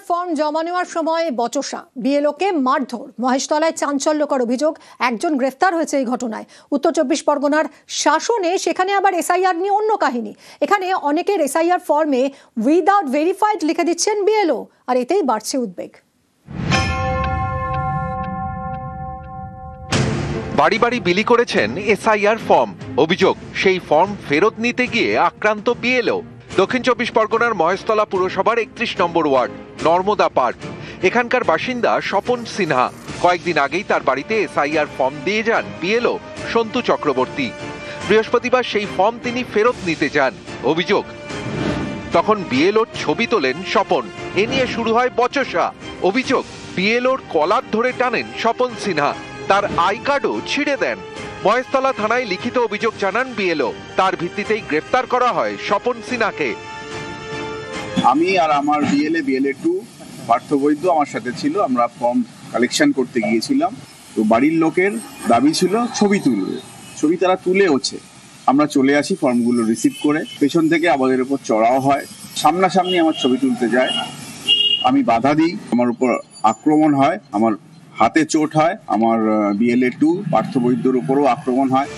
Form জমা নেওয়ার সময় বচসা, বিএলওকে মারধর, মহেশতলায় চাঞ্চল্যকর অভিযোগ, একজন গ্রেফতার হয়েছে এই ঘটনায়। উত্তর 24 পরগনার শাসনে, সেখানে আবার এসআইআর নিয়ে অন্য কাহিনী। এখানে অনেকের এসআইআর ফর্মে উইদাউট ভেরিফাইড লিখে দিচ্ছেন বিএলও, আর এতেই বাড়ছে উদ্বেগ। বাড়ি বাড়ি বিলি করেছেন এসআইআর ফর্ম। অভিযোগ, সেই ফর্ম ফেরত নিতে গিয়ে আক্রান্ত বিএলও। দক্ষিণ 24 পরগনার মহেশতলা পুরসভার 31 নম্বর ওয়ার্ড নর্মদা পার্ক। এখানকার বাসিন্দা স্বপন সিনহা। কয়েকদিন আগেই তার বাড়িতে এসআইআর ফর্ম দিয়ে যান বিএলও সন্তু চক্রবর্তী। বৃহস্পতিবার সেই ফর্ম তিনি ফেরত নিতে যান। অভিযোগ, তখন বিএলওর ছবি তোলেন স্বপন। এ নিয়ে শুরু হয় বচসা। অভিযোগ, বিএলওর কলার ধরে টানেন স্বপন সিনহা, তার আই কার্ডও ছিঁড়ে দেন। মহেশতলা থানায় লিখিত অভিযোগ জানান বিএলও। তার ভিত্তিতেই গ্রেফতার করা হয় স্বপন সিনহাকে। আমি আর আমার বিএলএ 2 পার্থ বৈদ্য আমার সাথে ছিল। আমরা ফর্ম কালেকশন করতে গিয়েছিলাম। তো বাড়ির লোকের দাবি ছিল ছবি তুলবে, ছবি তারা তুলেওছে। আমরা চলে আসি ফর্মগুলো রিসিভ করে, পেছন থেকে আমাদের উপর চড়াও হয়। সামনাসামনি আমার ছবি তুলতে যায়, আমি বাধা দিই, আমার উপর আক্রমণ হয়, আমার হাতে চোট হয়, আমার বিএলএ 2 পার্থ বৈদ্যর উপরও আক্রমণ হয়।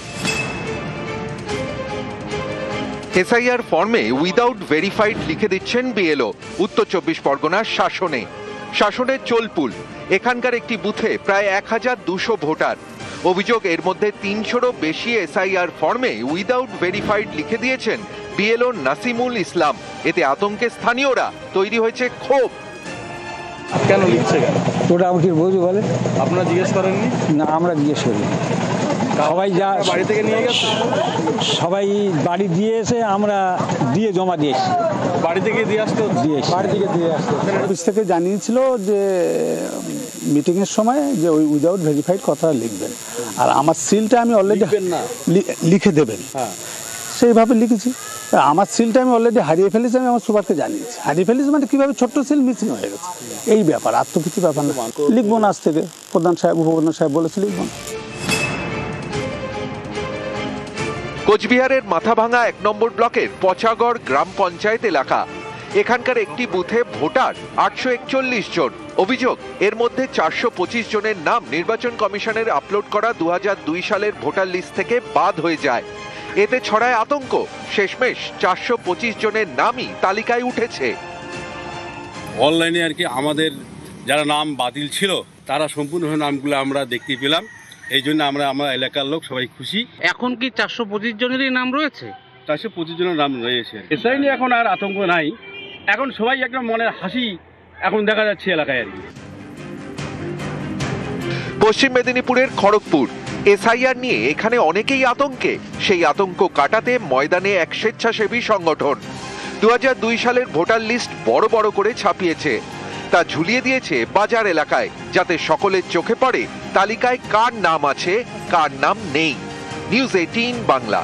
এসআইআর ফর্মে উইদাউট ভেরিফাইড লিখে দিচ্ছেন বিএলও। উত্তর 24 পরগনার শাসনের চোলপুল। এখানকার একটি বুথে প্রায় 1200 ভোটার। অভিযোগ, এর মধ্যে 300রও বেশি এসআইআর ফর্মে উইদাউট ভেরিফাইড লিখে দিয়েছেন বিএলও নাসিমুল ইসলাম। এতে আতঙ্কে স্থানীয়রা, তৈরি হয়েছে ক্ষোভ। কেন লিখছে কেন? ওটা আমাকে বলছি বলে। আপনারা জিজ্ঞেস করেননি? না, আমরা জিজ্ঞেস করি। সবাই যা বাড়ি থেকে নিয়ে গেছে, সবাই বাড়ি দিয়ে এসে আমরা দিয়ে জমা দিয়েছি। বাড়ি থেকে দিয়ে আসতে দিয়েছি, বাড়ি থেকে দিয়ে আসতে। অফিস থেকে জানিয়েছিল যে মিটিংয়ের সময় যে ওই উইদাউট ভেরিফাইড কথা লিখবেন, আর আমার সিলটা আমি অলরেডি লিখে দেবেন। হ্যাঁ, সেইভাবে লিখেছি। আমার সিলটা আমি অলরেডি হারিয়ে ফেলেছি, আমি আমার সুপারকে জানিয়েছি। হারিয়ে ফেলেছি মানে কীভাবে ছোট্ট সিল মিসিং হয়ে গেছে, এই ব্যাপার। আর তো কিছু ব্যাপার না। লিখবো না আজ থেকে, প্রধান সাহেব উপপ্রধান সাহেব বলেছে লিখবো না। কোচবিহারের মাথাভাঙা 1 নম্বর ব্লকের পচাগড় গ্রাম পঞ্চায়েত এলাকা। এখানকার একটি বুথে ভোটার 841 জন। অভিযোগ, এর মধ্যে 425 জনের নাম নির্বাচন কমিশনের আপলোড করা 2002 সালের ভোটার লিস্ট থেকে বাদ হয়ে যায়। এতে ছড়ায় আতঙ্ক। শেষমেশ 425 জনের নামই তালিকায় উঠেছে। অনলাইনে আর কি আমাদের যারা নাম বাতিল ছিল তারা সম্পূর্ণভাবে নামগুলো আমরা দেখতে পেলাম। এই জন্য আমরা এলাকার লোক সবাই খুশি। এখন কি 425 জনেরই নাম রয়েছে? 425 জনের নাম রয়েছে। এসআই নিয়ে এখন আর আতঙ্ক নাই, এখন সবাই একটা মনের হাসি এখন দেখা যাচ্ছে এলাকায় আর কি। পশ্চিম মেদিনীপুরের খড়গপুর। এসআইআর নিয়ে এখানে অনেকেই আতঙ্কে। সেই আতঙ্ক কাটাতে ময়দানে এক স্বেচ্ছাসেবী সংগঠন 2002 সালের ভোটার লিস্ট বড় বড় করে ছাপিয়েছে। তা ঝুলিয়ে দিয়েছে বাজার এলাকায়, যাতে সকলের চোখে পড়ে তালিকায় কার নাম আছে, কার নাম নেই। নিউজ 18 বাংলা।